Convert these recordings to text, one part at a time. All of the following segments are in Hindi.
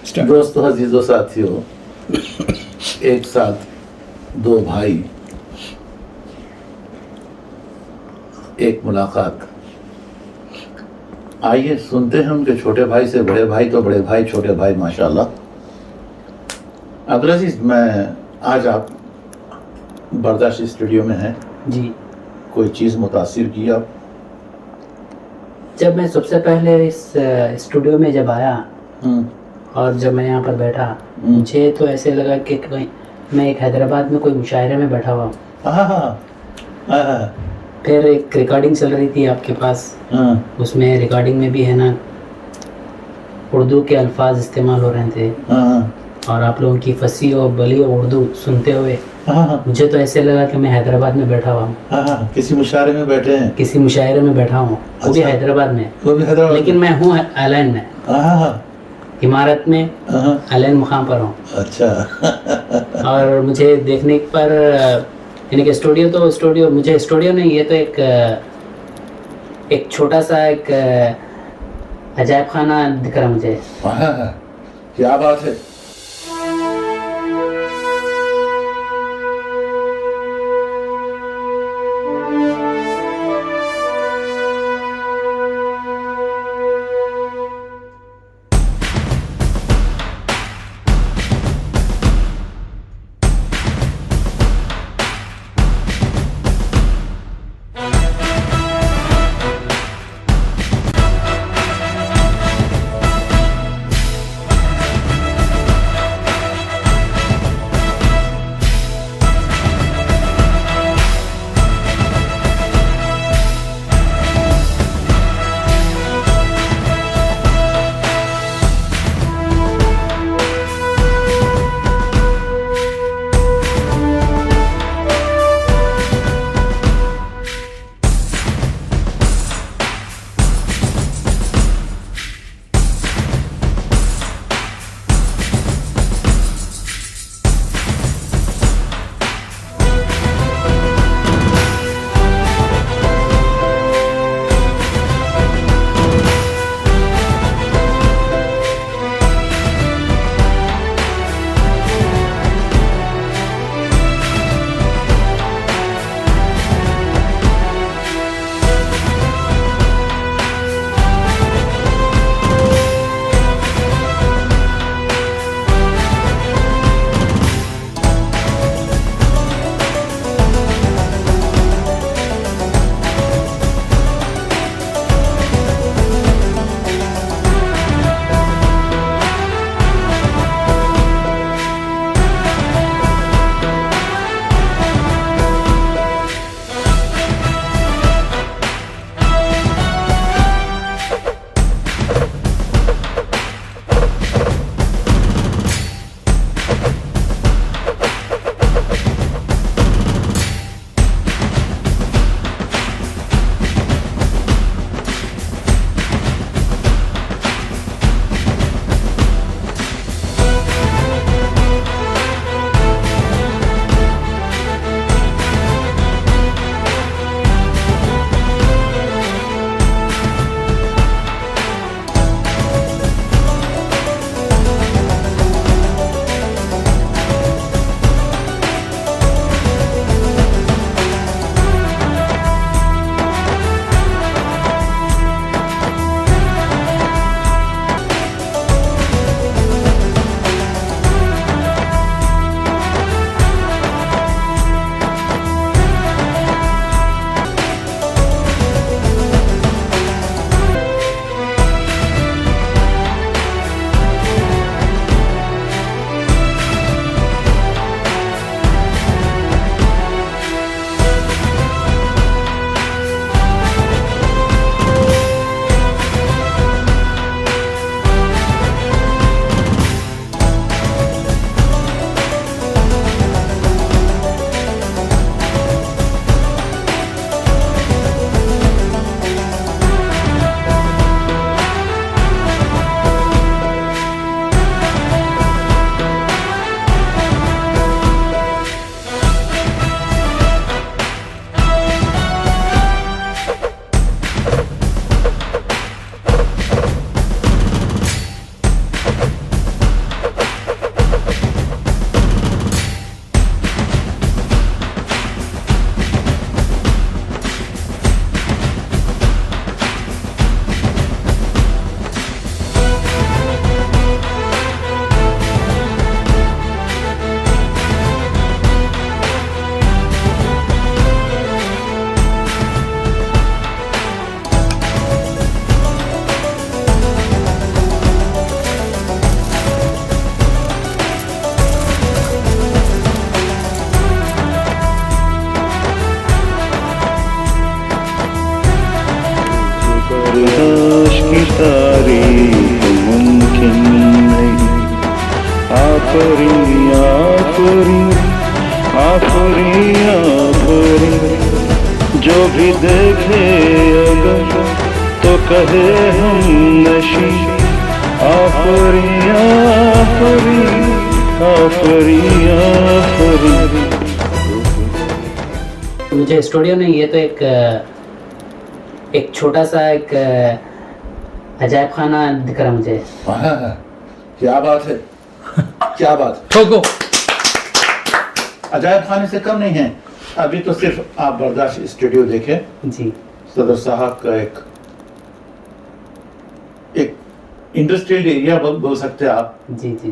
दोस्तों, अजीजों, साथियों, एक साथ दो भाई, एक मुलाकात। आइए सुनते हैं उनके छोटे भाई से बड़े भाई, तो बड़े भाई छोटे भाई, माशाल्लाह। अब्दुल अजीज, मैं आज आप बर्दाश्त स्टूडियो में हैं जी। कोई चीज़ मुतासिर की आप? जब मैं सबसे पहले इस स्टूडियो में जब आया और जब मैं यहाँ पर बैठा, मुझे तो ऐसे लगा कि मैं एक हैदराबाद में कोई मुशायरे में बैठा हुआ हूँ। फिर एक रिकॉर्डिंग चल रही थी आपके पास, उसमें रिकॉर्डिंग में भी है ना उर्दू के अल्फाज इस्तेमाल हो रहे थे और आप लोगों की फसी और बली और उर्दू सुनते हुए मुझे तो ऐसे लगा कि मैं हैदराबाद में बैठा हुआ हूँ। किसी मुशायरे में बैठे हैं? किसी मुशायरे में बैठा हूँ, वो भी हैदराबाद में। वो भी हैदराबाद, लेकिन मैं हूँ आइलैंड में, इमारत में, आइलैंड मुकाम पर हूँ। अच्छा। और मुझे देखने पर यानी कि स्टूडियो मुझे स्टूडियो नहीं, ये तो एक छोटा सा एक अजायब खाना दिख रहा मुझे। क्या बात है। नहीं। आफरीन आफरीन आफरीन आफरीन, जो भी देखे अगर तो कहे हम नशी। आफरीन आफरीन आफरीन आफरीन। मुझे स्टूडियो में ये तो एक छोटा सा एक अजायब खाना दिख रहा मुझे। हाँ, क्या बात है, क्या बात। ठोको। अजायब खाने से कम नहीं है। अभी तो सिर्फ आप बर्दाश्त स्टूडियो देखें, जी सदर साहब का एक इंडस्ट्रियल एरिया बोल सकते हैं आप। जी जी जी।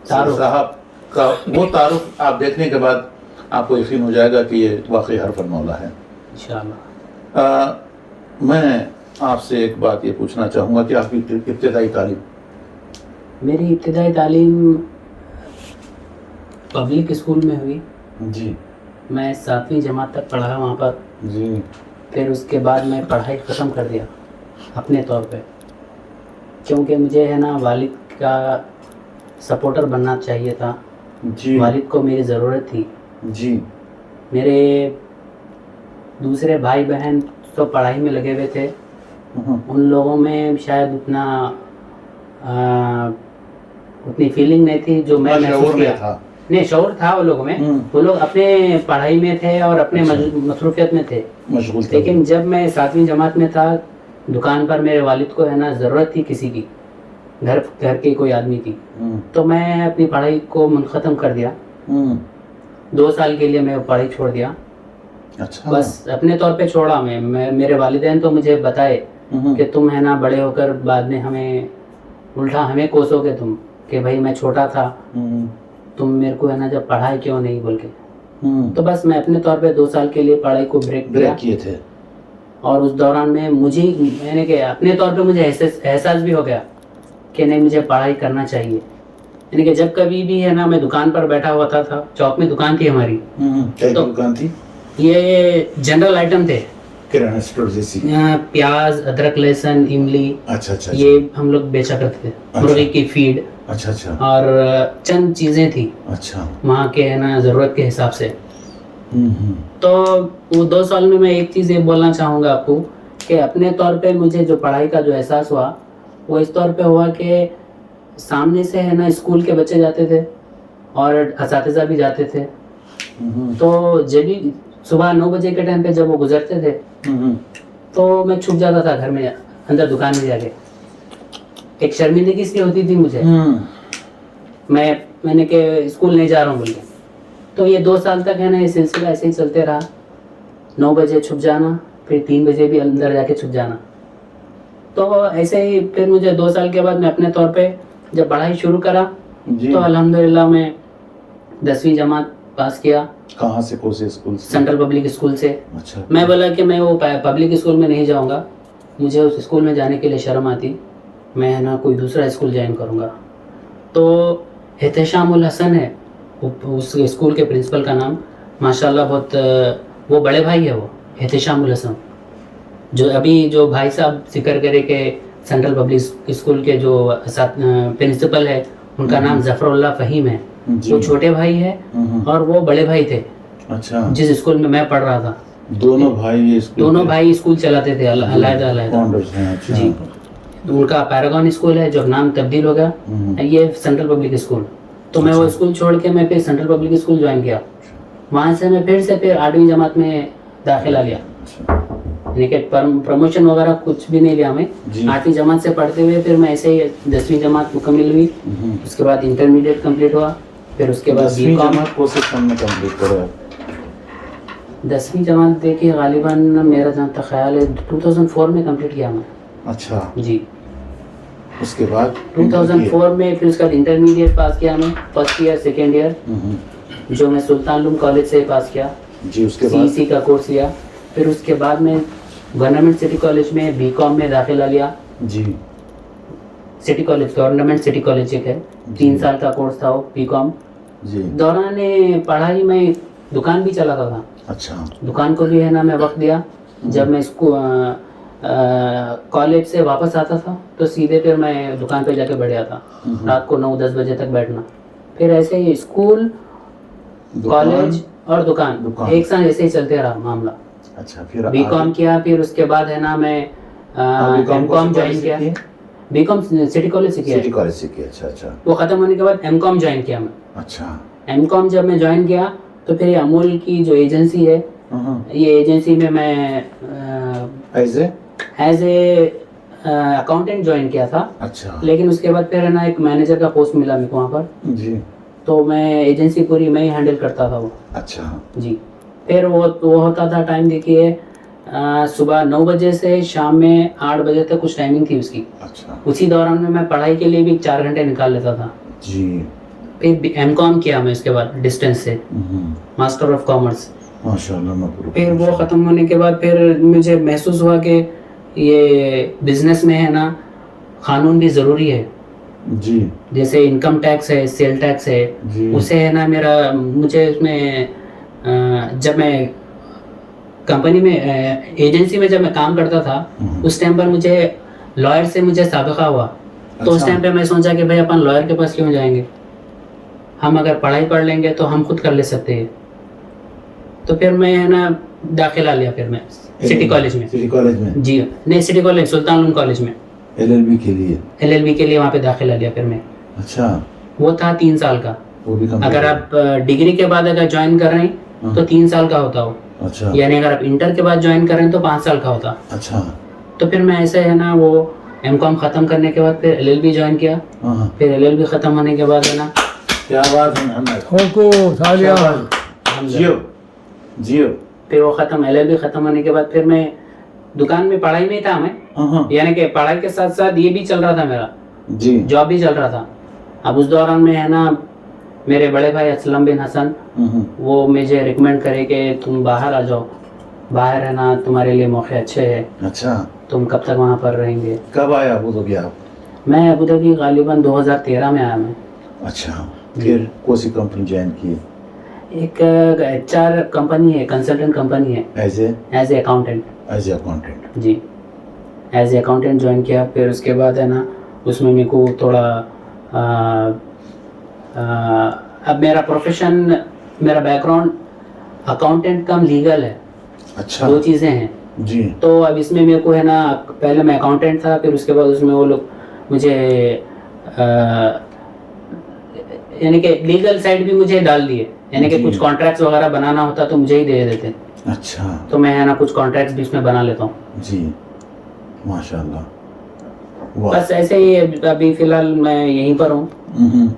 सदर साहब का वो तारुफ आप देखने के बाद आपको यकीन हो जाएगा कि ये वाकई हरफन मौला है इंशाअल्लाह। मैं आपसे एक बात ये पूछना चाहूँगा कि आपकी इब्तिदाई तालीम? मेरी इब्तिदाई तालीम पब्लिक स्कूल में हुई। जी। मैं 7वीं जमात तक पढ़ा वहाँ पर। जी। फिर उसके बाद मैं पढ़ाई ख़त्म कर दिया अपने तौर पे, क्योंकि मुझे है ना वालिद का सपोर्टर बनना चाहिए था। जी। वालिद को मेरी ज़रूरत थी। जी। मेरे दूसरे भाई बहन तो पढ़ाई में लगे हुए थे, उन लोगों में शायद उतनी फीलिंग नहीं थी जो मैं महसूस किया था। नहीं, शऊर था वो लोगों में। वो लोग अपने पढ़ाई में थे और अपने मसरूफियत में थे, मशगूल थे। लेकिन जब मैं 7वीं जमात में था, दुकान पर मेरे वालिद को है ना ज़रूरत थी किसी की, घर के कोई आदमी की, तो मैं अपनी पढ़ाई को मुनख़त्म कर दिया। 2 साल के लिए मैं पढ़ाई छोड़ दिया। अच्छा। बस अपने तौर पे छोड़ा मैं मेरे वालिदैन तो मुझे बताए कि तुम है ना बड़े होकर बाद में हमें उल्टा हमें कोसोगे तुम, कि भाई मैं छोटा था, तुम मेरे को है ना जब पढ़ाई क्यों नहीं बोल के। तो बस मैं अपने तौर पे 2 साल के लिए पढ़ाई को ब्रेक किए थे। और उस दौरान में मैंने कि अपने तौर पे मुझे एहसास भी हो गया कि नहीं, मुझे पढ़ाई करना चाहिए। यानी कि जब कभी भी है ना मैं दुकान पर बैठा होता था, चौक में दुकान थी हमारी। क्या तो दुकान थी? ये जनरल आइटम थे, किराना स्टोर जैसी। प्याज, अदरक, लहसुन, इमली, अच्छा। ये हम लोग बेचा करते थे। मुर्गी की फीड। अच्छा। और चंद चीज़ें थी अच्छा। वहाँ के है ना ज़रूरत के हिसाब से। तो वो 2 साल में मैं एक चीज़ ये बोलना चाहूँगा आपको कि अपने तौर पे मुझे जो पढ़ाई का जो एहसास हुआ वो इस तौर पे हुआ कि सामने से है ना स्कूल के बच्चे जाते थे और असातिज़ा भी जाते थे। तो जब भी सुबह 9 बजे के टाइम पे जब वो गुजरते थे तो मैं छुप जाता था घर में, अंदर दुकान में जाके। एक शर्मिंदगी सी होती थी मुझे, मैंने कि स्कूल नहीं जा रहा हूँ बोल के। तो ये 2 साल तक है ना ये सिलसिला ऐसे ही चलते रहा। 9 बजे छुप जाना, फिर 3 बजे भी अंदर जाके छुप जाना। तो ऐसे ही फिर मुझे 2 साल के बाद मैं अपने तौर पे जब पढ़ाई शुरू करा तो अल्हम्दुलिल्लाह मैं 10वीं जमात पास किया। कहाँ से, कौन से स्कूल से? सेंट्रल पब्लिक स्कूल से। अच्छा। मैं बोला कि मैं वो पब्लिक स्कूल में नहीं जाऊंगा, मुझे उस स्कूल में जाने के लिए शर्म आती, मैं है ना कोई दूसरा स्कूल ज्वाइन करूंगा। तो एहतशामुल हसन है उस स्कूल के प्रिंसिपल का नाम, माशाल्लाह बहुत, वो बड़े भाई है वो एहतशामुल हसन, जो अभी जो भाई साहब जिक्र करे के सेंट्रल पब्लिक स्कूल के जो प्रिंसिपल है उनका नाम जफरुल्लाह फ़हीम है। वो छोटे भाई है और वो बड़े भाई थे। अच्छा। जिस स्कूल में मैं पढ़ रहा था। दोनों भाई स्कूल चलाते थे अलग-अलग। अच्छा। जी। उनका पैरागॉन स्कूल है जो नाम तब्दील हो गया, ये सेंट्रल पब्लिक स्कूल। तो मैं वो स्कूल छोड़ के मैं फिर सेंट्रल पब्लिक स्कूल ज्वाइन किया। वहाँ से मैं फिर 8वीं जमात में दाखिला लिया। लेकिन प्रमोशन वगैरह कुछ भी नहीं लिया मैं। 8वीं जमात से पढ़ते हुए फिर मैं ऐसे ही 10वीं जमात मुकम्मल हुई। उसके बाद इंटरमीडिएट कंप्लीट हुआ, फिर उसके बाद 10वीं जमात देखिए गालिबन मेरा जहाँ तक ख्याल है 2004 में कंप्लीट किया मैं। अच्छा जी। उसके बाद 2004 में फिर उसके बाद इंटरमीडिएट पास किया मैं, फर्स्ट ईयर सेकेंड ईयर, जो मैं सुल्तान लूम कॉलेज से पास किया। जी। उसके बाद CEC का कोर्स लिया। फिर उसके बाद में गवर्नमेंट सिटी कॉलेज में BCom में दाखिला लिया। जी। City college, government city college एक है, 3 साल का कोर्स था वो BCom। जी। दौरान पढ़ाई में दुकान भी चलाता था। अच्छा। दुकान को भी है ना मैं वक्त दिया। जब मैं इसको कॉलेज से वापस आता था तो सीधे फिर मैं दुकान पे जाके बैठ जाता, रात को 9-10 बजे तक बैठना। फिर ऐसे ही स्कूल, कॉलेज और दुकान एक साथ ऐसे ही चलते रहा मामला। अच्छा, फिर बीकॉम किया, फिर उसके बाद है ना मैं एमकॉम ज्वाइन किया। बीकॉम सिटी कॉलेज से किया। सिटी कॉलेज से किया, अच्छा अच्छा। वो ख़त्म होने के बाद एमकॉम ज्वाइन किया मैं। अच्छा, एमकॉम जब मैं ज्वाइन किया तो फिर ये अमूल की जो एजेंसी है, ये एजेंसी में मैं एज ए अकाउंटेंट ज्वाइन किया था। अच्छा, लेकिन उसके बाद फिर है ना एक मैनेजर का पोस्ट मिला मेरे को वहाँ पर, जी, तो मैं एजेंसी पूरी मैं ही हैंडल करता था वो। अच्छा जी, फिर वो होता था टाइम, देखिए सुबह 9 बजे से शाम में 8 बजे तक कुछ टाइमिंग थी उसकी। अच्छा, उसी दौरान में मैं पढ़ाई के लिए भी 4 घंटे निकाल लेता था। जी। फिर एमकॉम किया मैं उसके बाद डिस्टेंस से, मास्टर ऑफ कॉमर्स। माशाल्लाह। फिर वो ख़त्म होने के बाद फिर मुझे महसूस हुआ कि ये बिजनेस में है ना कानून भी ज़रूरी है। जी, जैसे इनकम टैक्स है, सेल टैक्स है, जी। उसे है ना मुझे उसमें जब मैं कंपनी में एजेंसी में जब मैं काम करता था उस टाइम पर मुझे लॉयर से मुझे साबिका हुआ। तो उस टाइम पे मैं सोचा कि भाई अपन लॉयर के पास क्यों जाएंगे, हम अगर पढ़ाई पढ़ लेंगे तो हम खुद कर ले सकते हैं। तो फिर मैं है ना दाखिला लिया फिर मैं सिटी कॉलेज में। सिटी कॉलेज में? जी नहीं, सिटी कॉलेज सुल्तान उलूम कॉलेज में एलएलबी के लिए? एलएलबी के लिए वहाँ पे दाखिला लिया फिर मैं। अच्छा, वो था 3 साल का। वो भी अगर आप डिग्री के बाद अगर ज्वाइन कर रहे हैं तो 3 साल का होता हो। अच्छा, यानी अगर आप इंटर के बाद ज्वाइन कर रहे हैं तो 5 साल का होता। अच्छा। तो फिर मैं ऐसे है ना वो एमकॉम ख़त्म करने के बाद फिर एलएलबी ज्वाइन किया। फिर एलएलबी ख़त्म होने के बाद है ना, क्या बात है मोहम्मद, हमको सालिया जियो जियो। फिर वो ख़त्म, एलएलबी ख़त्म होने के बाद फिर मैं दुकान में पढ़ाई में था मैं, यानी कि पढ़ाई के साथ साथ ये भी चल रहा था मेरा, जी, जॉब भी चल रहा था। अब उस दौरान में है ना मेरे बड़े भाई असलम बिन हसन, वो मुझे रिकमेंड करे कि तुम बाहर आ जाओ, बाहर है ना तुम्हारे लिए मौके अच्छे हैं। अच्छा, तुम कब तक वहाँ पर रहेंगे? कब आया अबू धाबी आप? मैं अबू धाबी गालिबन 2013 में आया मैं। अच्छा, फिर कौन सी कंपनी ज्वाइन की? एक HR कंपनी है, कंसल्टेंट कंपनी है, as a accountant. As a accountant, जी, एज ए अकाउंटेंट ज्वाइन किया। फिर उसके बाद है ना उसमें मेरे को थोड़ा अब मेरा प्रोफेशन, मेरा बैकग्राउंड अकाउंटेंट कम लीगल है। अच्छा, 2 चीज़ें हैं जी। तो अब इसमें मेरे को है ना, पहले मैं अकाउंटेंट था, फिर उसके बाद उसमें वो लोग मुझे यानी कि लीगल साइड भी मुझे डाल दिए, यानी कि कुछ कॉन्ट्रैक्ट्स वगैरह बनाना होता तो मुझे ही दे देते। अच्छा, तो मैं है ना कुछ कॉन्ट्रैक्ट्स भी इसमें बना लेता हूँ। जी, माशाल्लाह। बस ऐसे ही अभी फिलहाल मैं यहीं पर हूँ।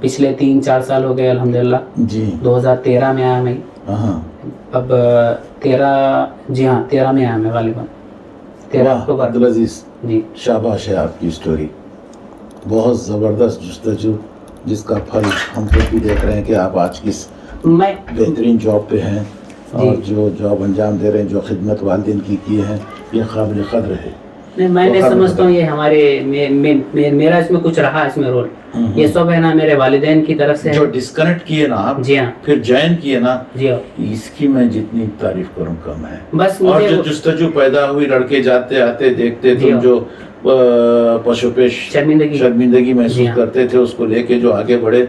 पिछले 3-4 साल हो गए अल्हम्दुलिल्लाह। जी, 2013 में आया मैं। अब 13 में आया मैं गालिबन, 13 अक्टूबर। अब्दुल अजीज जी, शाबाश है आपकी स्टोरी, बहुत ज़बरदस्त जुस्तजू, जिसका फल हम खुद भी देख रहे हैं कि आप आज किस मैं बेहतरीन जॉब पे हैं और जो जॉब अंजाम दे रहे हैं, जो खिदमत वालिदैन की है, ये काबिल क़द्र है। मैं नहीं समझता हूँ ये हमारे मेरा इसमें कुछ रहा इसमें रोल, ये सब है ना मेरे वालिदैन की तरफ से जो है। डिस्कनेक्ट किए ना आप, जी हाँ, फिर ज्वाइन किए ना, जी हाँ। इसकी मैं जितनी तारीफ करूं कम है। बस और मुझे जो जुस्तजू पैदा हुई, लड़के जाते आते देखते, जी तुम हाँ। जो पशुपेश शर्मिंदगी जी महसूस हाँ। करते थे, उसको लेके जो आगे बढ़े,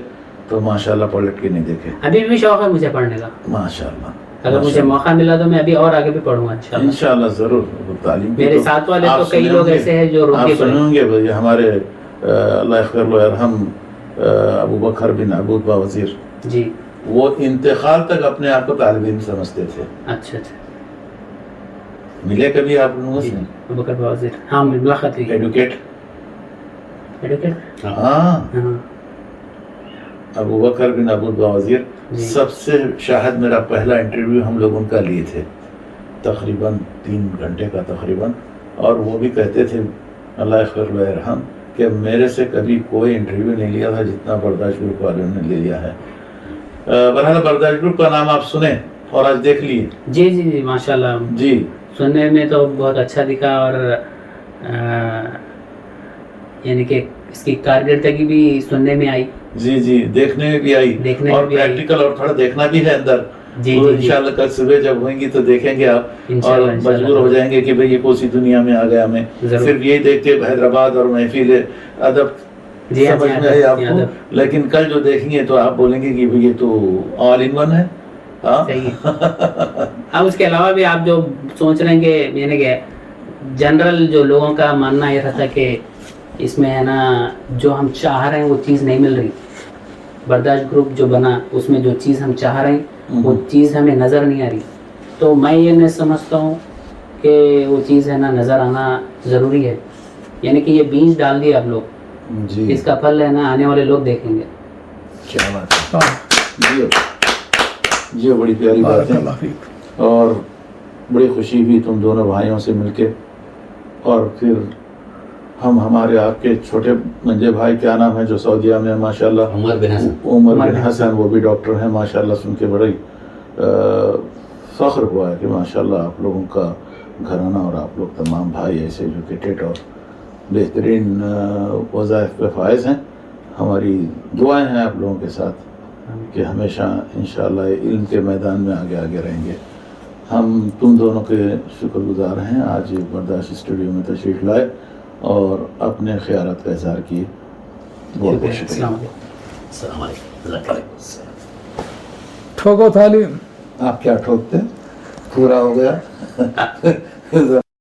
तो माशाल्लाह पलट के नहीं देखे। अभी भी शौक है मुझे पढ़ने का, माशाल्लाह, अगर मुझे मौका मिला तो मैं अभी और आगे भी पढ़ूंगा इंशाल्लाह। इंशाल्लाह जरूर। तालीम की मेरे तो साथ वाले आप तो कई सुने लोग होंगे, ऐसे हैं जो आप रोके सुने होंगे भाई, हमारे अल्लाह खैर व यरहम अबू बकर बिन अबूद बावजीर, जी, वो इंतकाल तक अपने आप को तालिब इल्म समझते थे। अच्छा अच्छा, मिले कभी आप लोगों से? अबू बकर बावजीर, हाँ मुलाकात हुई। एडुकेट, एडुकेट, हाँ, हाँ अबू बकर बिन अबूद बावजीर जी। सबसे शायद मेरा पहला इंटरव्यू हम लोग उनका लिए थे, तकरीबन 3 घंटे का तकरीबन, और वो भी कहते थे अल्लाह खैर व यरहम कि मेरे से कभी कोई इंटरव्यू नहीं लिया था जितना बर्दाश्त ग्रुप वालों ने ले लिया है। बहरहाल बर्दाश्त ग्रुप का नाम आप सुने और आज देख लिए? जी जी जी, माशाल्लाह जी, सुनने में तो बहुत अच्छा दिखा, और यानी कि इसकी कारकर्दगी भी सुनने में आई। जी जी, देखने में भी आई, देखने और में भी आई। प्रैक्टिकल और थोड़ा देखना भी है अंदर जी, तो जी, जी। इंशाल्लाह कल सुबह जब होंगी तो देखेंगे आप, और इंशाल्लाह, इंशाल्लाह। मजबूर हो जाएंगे कि भाई ये कौन सी दुनिया में आ गया मैं। जरूर। सिर्फ यही देख के हैदराबाद और महफिल अदब जी हाँ, समझ जी हाँ, में आई अदब, जी हाँ, आपको, अदब। लेकिन कल जो देखेंगे तो आप बोलेंगे कि भाई ये तो ऑल इन वन है। हाँ सही है। अब उसके अलावा भी आप जो सोच रहे हैं कि यानी कि जनरल जो लोगों का मानना ये रहता कि इसमें है ना जो हम चाह रहे हैं वो चीज़ नहीं मिल रही। बर्दाश्त ग्रुप जो बना उसमें जो चीज़ हम चाह रहे हैं वो चीज़ हमें नज़र नहीं आ रही। तो मैं ये नहीं समझता हूँ कि वो चीज़ है ना नज़र आना ज़रूरी है। यानी कि ये बीज डाल दिए आप लोग, जी, इसका फल है ना आने वाले लोग देखेंगे। क्या बात है जी, बड़ी प्यारी बात है। और बड़ी खुशी हुई तुम दोनों भाइयों से मिलके। और फिर हम हमारे आपके छोटे मंजे भाई, क्या नाम है जो सऊदीया में माशाल्लाह, उमर बिन हसन। उमर बिन हसन, वो भी डॉक्टर हैं माशाल्लाह। सुन के बड़ा ही फ़ख्र हुआ है कि माशाल्लाह आप लोगों का घराना और आप लोग तमाम भाई ऐसे एजुकेटेड और बेहतरीन वज़ाइफ पे फायज़ हैं। हमारी दुआएं हैं आप लोगों के साथ कि हमेशा इंशाल्लाह इल्म के मैदान में आगे आगे रहेंगे। हम तुम दोनों के शुक्रगुजार हैं, आज बर्दाश्त स्टूडियो में तशरीफ़ लाए और अपने ख़यालात का इज़हार किए। बहुत बहुत शुक्रिया। अस्सलाम वालेकुम। ठोको थाली। आप क्या ठोकते? पूरा हो गया।